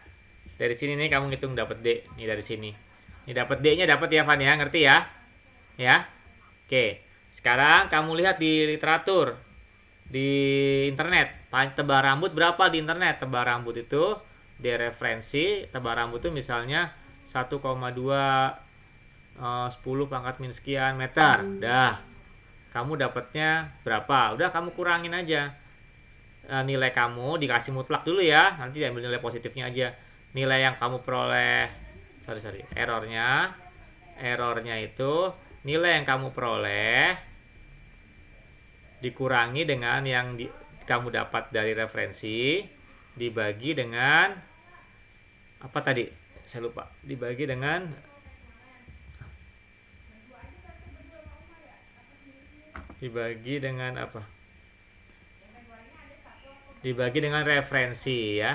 Dari sini nih kamu ngitung dapat D. Nih dari sini. Ini dapat D-nya dapat ya, Van ya, ngerti ya? Ya. Oke. Sekarang kamu lihat di literatur di internet. Tebal rambut berapa di internet? Tebal rambut itu D referensi, tebal rambut itu misalnya 1,2 10 pangkat min sekian meter. Dah. Kamu dapatnya berapa? Udah kamu kurangin aja. Nilai kamu dikasih mutlak dulu ya. Nanti diambil nilai positifnya aja. Nilai yang kamu peroleh errornya itu nilai yang kamu peroleh dikurangi dengan yang kamu dapat dari referensi dibagi dengan apa tadi? Saya lupa. Dibagi dengan apa? Dibagi dengan referensi ya.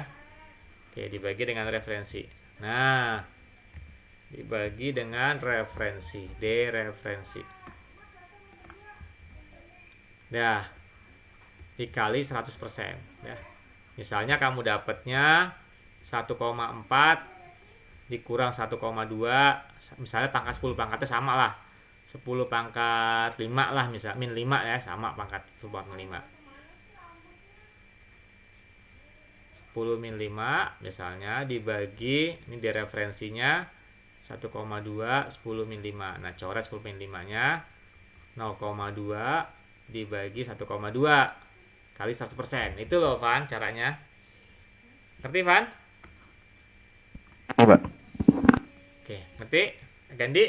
Oke, dibagi dengan referensi. Nah, dibagi dengan referensi, D referensi. Dah, dikali 100%. Ya. Misalnya kamu dapatnya 1,4 dikurang 1,2, misalnya pangkat 10 pangkatnya sama lah. 10 pangkat 5 lah misal, min 5 ya, sama pangkat 10 pangkat 5. 10 min 5 misalnya dibagi, ini di referensinya 1,2 10 min 5. Nah, coret 10 min 5-nya 0,2 dibagi 1,2 kali 100%. Itu loh, Van, caranya. Ngerti, Van? Pak. Oke, ngerti? Gandhi?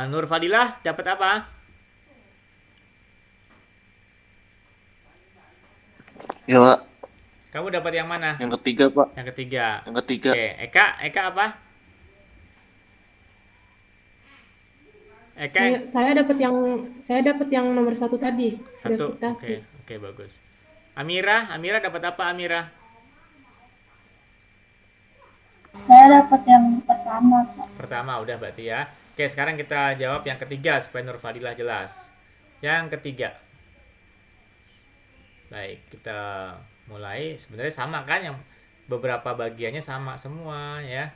Nur Fadilah dapat apa? Ya Pak, Kamu dapat yang mana? yang ketiga Pak. Yang ketiga. Yang ketiga. Oke, Eka apa? Eka Saya dapat yang nomor 1 tadi, satu. gravitasi. Oke, bagus. Amira dapat apa, Amira? Saya dapat yang pertama, Pak. Pertama udah berarti ya. Oke, sekarang kita jawab yang ketiga supaya Nur Fadilah jelas. Yang ketiga. Baik, kita mulai. Sebenarnya sama kan, yang beberapa bagiannya sama semua ya.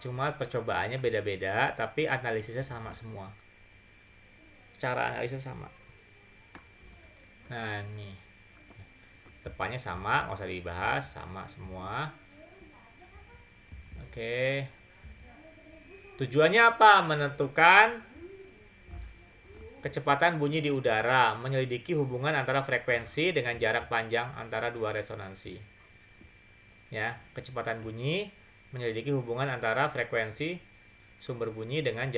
Cuma percobaannya beda-beda, tapi analisisnya sama semua. Cara analisis sama. Nah, nih. Depannya sama, nggak usah dibahas, sama semua. Oke. Tujuannya apa? Menentukan kecepatan bunyi di udara, menyelidiki hubungan antara frekuensi dengan jarak panjang antara dua resonansi. Ya, kecepatan bunyi menyelidiki hubungan antara frekuensi sumber bunyi dengan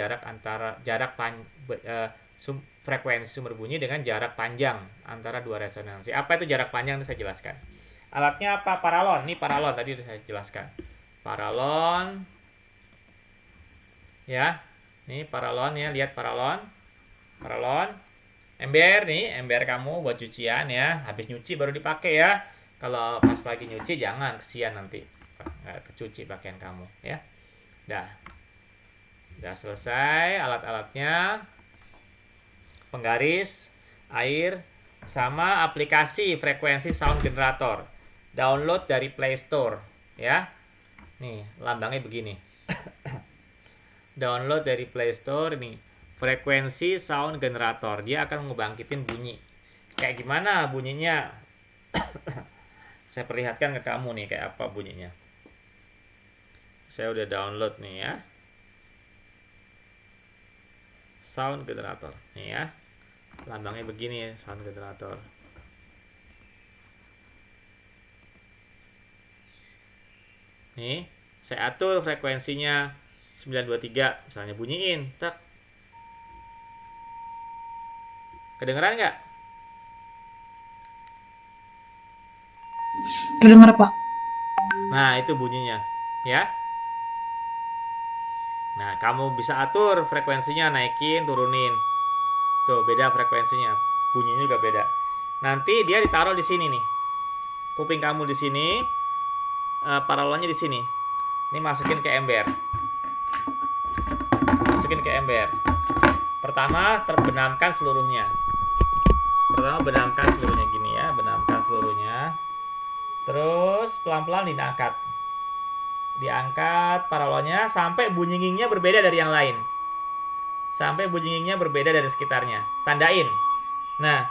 frekuensi sumber bunyi dengan jarak panjang antara dua resonansi. Apa itu jarak panjang? Ini saya jelaskan. Alatnya apa? Paralon. Ini paralon tadi sudah saya jelaskan. Paralon. Ya. Ini paralon ya, lihat paralon. Paralon. Ember nih, ember kamu buat cucian ya. Habis nyuci baru dipakai ya. Kalau pas lagi nyuci jangan, kesian nanti nggak kecuci pakaian kamu ya. Udah selesai alat-alatnya, penggaris, air, sama aplikasi frekuensi sound generator. Download dari Play Store ya. Nih, lambangnya begini. Download dari Play Store nih, frekuensi sound generator. Dia akan ngebangkitin bunyi. Kayak gimana bunyinya? Saya perlihatkan ke kamu nih kayak apa bunyinya. Saya udah download nih ya. Sound generator. Nih ya. Lambangnya begini ya, sound generator. Nih, saya atur frekuensinya 923, misalnya bunyiin, tak. Kedengeran nggak? Terdengar, Pak. Nah, itu bunyinya, ya. Nah, kamu bisa atur frekuensinya, naikin, turunin. Tuh, beda frekuensinya. Bunyinya juga beda. Nanti dia ditaruh di sini nih. Kuping kamu di sini, paralonnya di sini. Ini masukin ke ember. Masukin ke ember. Pertama, benamkan seluruhnya. Benamkan seluruhnya gini ya, benamkan seluruhnya. Terus pelan-pelan diangkat. Diangkat paralonnya sampai bunyi ngingnya berbeda dari yang lain. Sampai bunyi ngingnya berbeda dari sekitarnya. Tandain. Nah,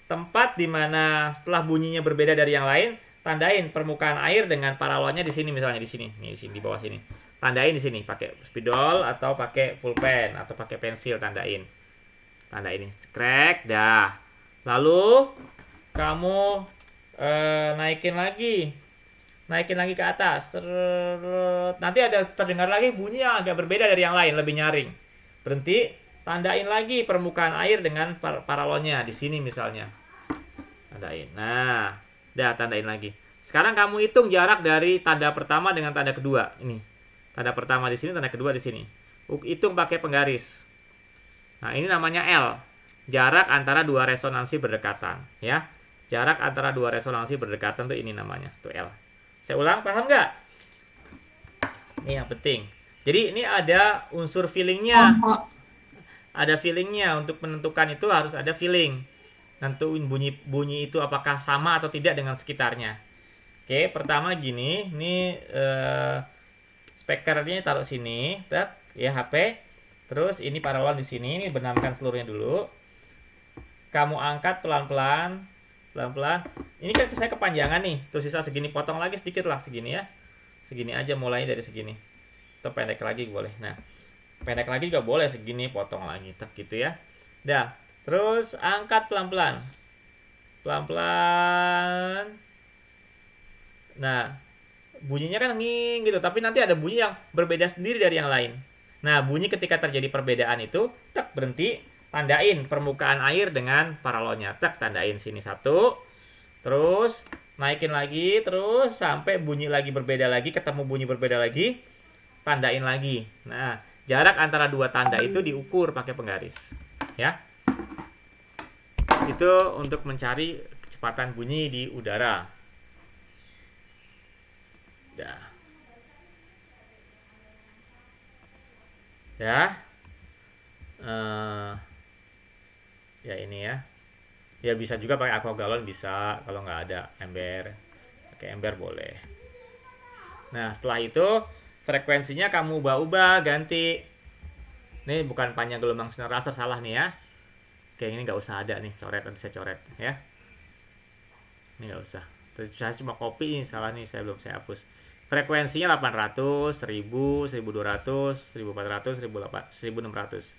tempat dimana setelah bunyinya berbeda dari yang lain, tandain permukaan air dengan paralonnya di sini, misalnya di sini. Nih, di sini, di bawah sini. Tandain di sini pakai spidol atau pakai pulpen atau pakai pensil, tandain. Tandain ini. Cekrek, dah. Lalu kamu naikin lagi ke atas. Nanti ada terdengar lagi bunyi yang agak berbeda dari yang lain, lebih nyaring. Berhenti, tandain lagi permukaan air dengan paralonnya di sini misalnya. Tandain. Nah, dah tandain lagi. Sekarang kamu hitung jarak dari tanda pertama dengan tanda kedua. Ini. Tanda pertama di sini, tanda kedua di sini. Hitung pakai penggaris. Nah, ini namanya L. Jarak antara dua resonansi berdekatan, ya. Jarak antara dua resonansi berdekatan tuh ini namanya, tuh L. Saya ulang, paham nggak? Ini yang penting. Jadi ini ada unsur feelingnya. Ada feelingnya. Untuk menentukan itu harus ada feeling. Nentuin bunyi itu apakah sama atau tidak dengan sekitarnya. Oke, pertama gini. Ini speakernya taruh sini, ya HP. Terus ini paralon di sini. Ini benamkan seluruhnya dulu. Kamu angkat pelan-pelan. Pelan-pelan. Ini kan saya kepanjangan nih. Tuh sisa segini, potong lagi sedikit lah segini ya. Segini aja, mulai dari segini. Atau pendek lagi boleh. Nah, pendek lagi juga boleh, segini potong lagi, tak gitu ya. Dah. Terus angkat pelan-pelan. Pelan-pelan. Nah, bunyinya kan nging gitu, tapi nanti ada bunyi yang berbeda sendiri dari yang lain. Nah, bunyi ketika terjadi perbedaan itu, tak berhenti. Tandain permukaan air dengan paralonnya. Tak, tandain sini satu. Terus naikin lagi, terus sampai bunyi lagi berbeda lagi, ketemu bunyi berbeda lagi, tandain lagi. Nah, jarak antara dua tanda itu diukur pakai penggaris. Ya. Itu untuk mencari kecepatan bunyi di udara. Dah. Dah. Ya ini ya. Ya bisa juga pakai aqua galon, bisa. Kalau nggak ada ember, pakai ember boleh. Nah, setelah itu frekuensinya kamu ubah-ubah, ganti. Ini bukan panjang gelombang sinar laser, salah nih ya. Oke, ini nggak usah ada nih, coret, nanti saya coret ya. Ini nggak usah. Terus saya cuma copy, salah nih, saya hapus. Frekuensinya 800, 1000, 1200, 1400, 1600.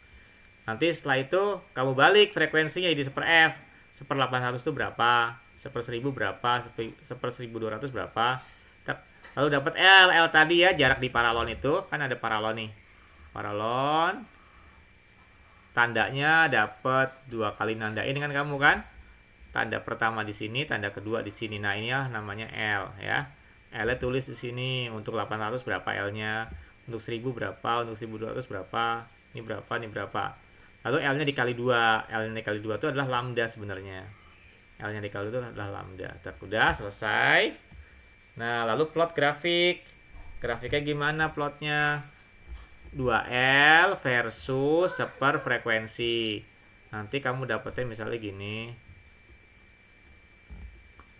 Nanti setelah itu kamu balik frekuensinya jadi 1/F. 1/800 itu berapa? 1/1000 berapa? 1/1200 berapa? Lalu dapat L. L tadi ya, jarak di paralon itu. Kan ada paralon nih. paralon. Tandanya dapat 2 kali nandain dengan kamu kan? Tanda pertama di sini, tanda kedua di sini. Nah, ini ya namanya L ya. L-nya tulis di sini. Untuk 800 berapa L-nya? Untuk 1000 berapa? Untuk 1200 berapa? Ini berapa? Ini berapa? Lalu L-nya dikali 2. L-nya dikali 2 itu adalah lambda sebenarnya. L-nya dikali itu adalah lambda. Udah selesai. Nah, lalu plot grafik. Grafiknya gimana plotnya? 2L versus seperfrekuensi. Nanti kamu dapetnya misalnya gini.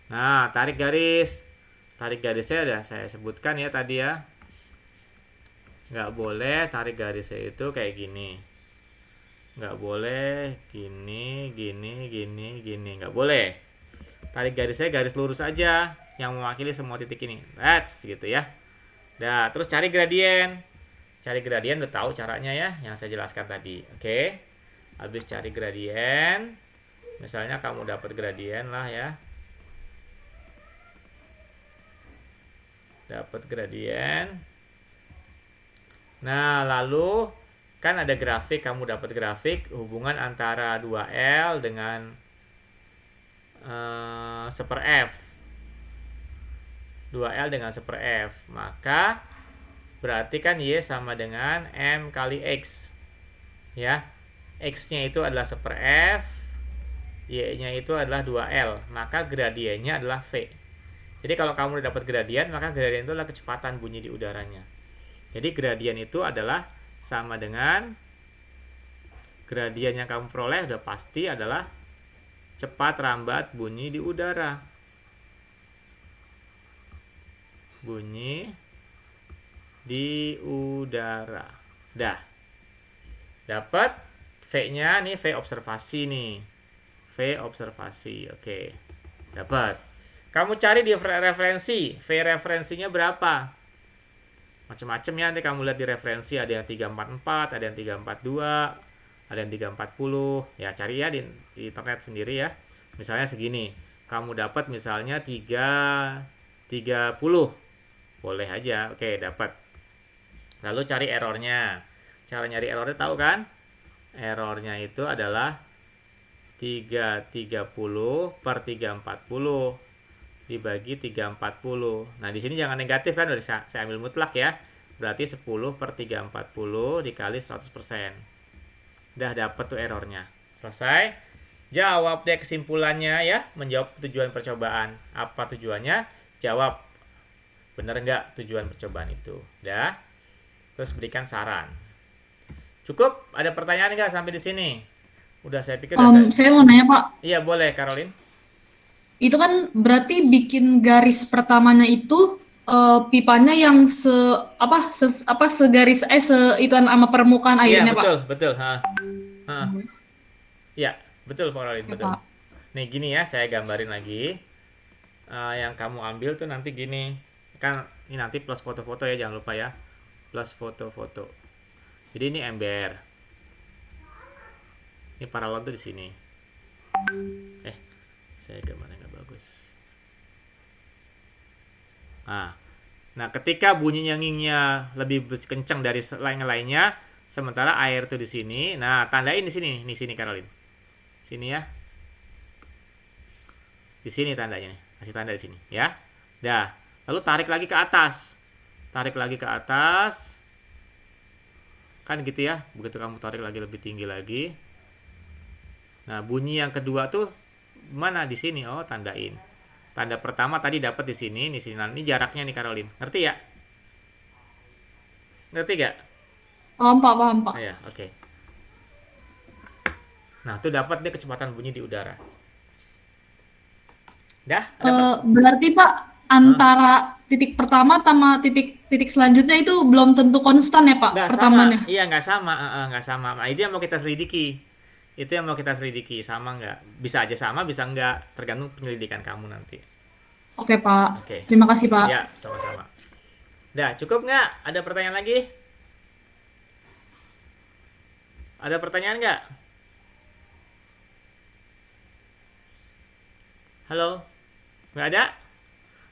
Nah, tarik garis. Tarik garisnya udah saya sebutkan ya tadi ya. Nggak boleh tarik garisnya itu kayak gini. Nggak boleh gini, gini, gini, gini. Nggak boleh. Tarik garisnya garis lurus aja yang mewakili semua titik ini. That's gitu ya. Nah, terus cari gradien. Cari gradien udah tahu caranya ya, yang saya jelaskan tadi. Oke. Habis cari gradien, misalnya kamu dapat gradien lah ya. Dapat gradien. Nah, lalu kan ada grafik, kamu dapat grafik hubungan antara 2L dengan seper F. 2L dengan seper F. Maka berarti kan Y sama dengan M kali X. Ya. X-nya itu adalah seper F. Y-nya itu adalah 2L. Maka gradiennya adalah V. Jadi kalau kamu udah dapat gradien, maka gradien itu adalah kecepatan bunyi di udaranya. Jadi gradien itu adalah sama dengan gradien yang kamu peroleh udah pasti adalah cepat rambat bunyi di udara. Bunyi di udara. Dah. Dapat V-nya nih, V observasi nih. V observasi. Oke. Dapat. Kamu cari di referensi. V referensinya berapa? Macam-macam ya, nanti kamu lihat di referensi, ada yang 344, ada yang 342, ada yang 340. Ya, cari ya di internet sendiri ya. Misalnya segini. Kamu dapat misalnya 330. Boleh aja. Oke, dapat. Lalu cari errornya. Cara nyari errornya tahu kan? Errornya itu adalah 330 per 340 dibagi 340. Nah, di sini jangan negatif kan, udah saya ambil mutlak ya. Berarti 10 per 340 dikali 100%. Udah dapet tuh errornya. Selesai. Jawab deh kesimpulannya ya. Menjawab tujuan percobaan. Apa tujuannya? Jawab. Bener nggak tujuan percobaan itu? Udah. Terus berikan saran. Cukup? Ada pertanyaan nggak sampai di sini? Udah saya pikir Saya mau nanya Pak, Iya, boleh Caroline. itu kan berarti bikin garis pertamanya itu pipanya yang segaris seituan sama permukaan Iya, airnya betul, Pak. betul. Iya, betul Caroline, Ya, betul. Pak. Nih gini ya, saya gambarin lagi. Yang kamu ambil tuh nanti gini. Kan ini nanti plus foto-foto ya, jangan lupa ya. Plus foto-foto. Jadi ini ember. Ini paralon tuh di sini. Saya gambarnya nggak bagus. Nah, ketika bunyinya ngingnya lebih kencang dari lainnya, sementara air tuh di sini. Nah, tandain di sini Caroline. Sini ya. Di sini tandanya nih. Kasih tanda di sini ya. Dah. Lalu tarik lagi ke atas. Tarik lagi ke atas. Kan gitu ya. Begitu kamu tarik lagi lebih tinggi lagi. Nah, bunyi yang kedua tuh mana di sini? Oh, tandain. Tanda pertama tadi dapat di sini, di sini. Nah, ini jaraknya nih Caroline. Ngerti ya? Ngerti gak? Paham Pak. Ya, oke. Nah, tuh dapat dia kecepatan bunyi di udara. Dah? Berarti Pak, antara titik pertama sama titik selanjutnya itu belum tentu konstan ya Pak, Nggak pertamanya. sama. Iya, nggak sama. Nggak sama. Nah, itu yang mau kita selidiki. Sama nggak? Bisa aja sama, bisa nggak. Tergantung penyelidikan kamu nanti. Oke Pak. Oke. Terima kasih Pak. Ya, sama-sama. Dah, cukup nggak? Ada pertanyaan lagi? Ada pertanyaan nggak? Halo? Nggak ada?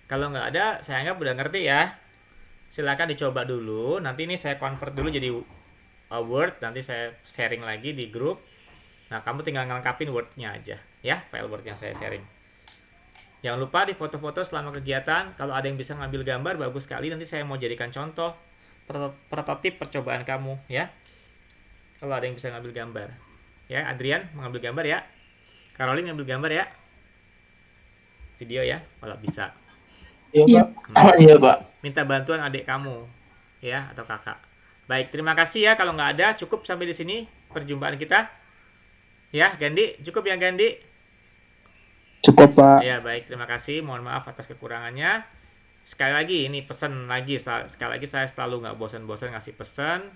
Kalau nggak ada, saya anggap udah ngerti ya. Silakan dicoba dulu. Nanti ini saya convert dulu jadi Word, nanti saya sharing lagi di grup. Nah, kamu tinggal ngelengkapin Word-nya aja, ya, file Word yang saya sharing. Jangan lupa di foto-foto selama kegiatan, kalau ada yang bisa ngambil gambar, bagus sekali. Nanti saya mau jadikan contoh, prototip percobaan kamu, ya. Kalau ada yang bisa ngambil gambar. Ya, Adrian mengambil gambar ya. Caroline ngambil gambar ya. Video ya, kalau bisa. Iya. Iya, Pak. Minta bantuan adik kamu, ya, atau kakak. Baik, terima kasih ya. Kalau nggak ada, cukup sampai di sini perjumpaan kita. Ya, Gandhi, cukup ya Gandhi? Cukup, Pak. Ya, baik, terima kasih. Mohon maaf atas kekurangannya. Sekali lagi, ini pesan lagi. Sekali lagi saya selalu nggak bosan-bosan ngasih pesan.